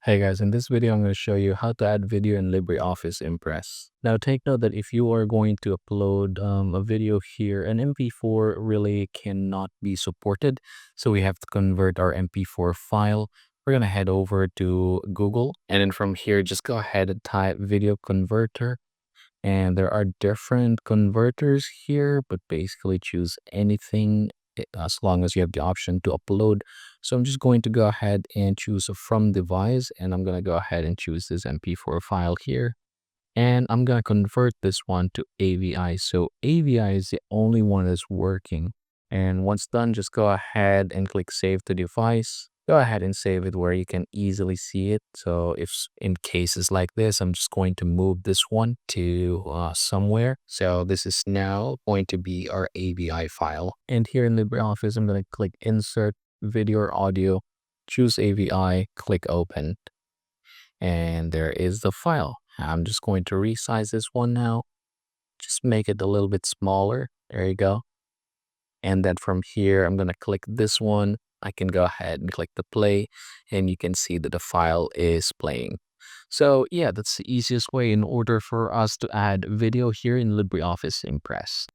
Hey guys, in this video, I'm going to show you how to add video in LibreOffice Impress. Now, take note that if you are going to upload a video here, an MP4 really cannot be supported. So we have to convert our MP4 file. We're going to head over to Google, and then from here, just go ahead and type video converter. And there are different converters here, but basically choose anything as long as you have the option to upload. So I'm just going to go ahead and choose a from device, and I'm going to go ahead and choose this MP4 file here. And I'm going to convert this one to AVI. So AVI is the only one that's working. And once done, just go ahead and click save to device. Go ahead and save it where you can easily see it. So if in cases like this, I'm just going to move this one to somewhere. So this is now going to be our AVI file. And here in LibreOffice, I'm going to click insert video or audio, choose AVI, click open. And there is the file. I'm just going to resize this one now. Just make it a little bit smaller. There you go. And then from here, I'm going to click this one. I can go ahead and click the play, and you can see that the file is playing. So yeah, that's the easiest way in order for us to add video here in LibreOffice Impress.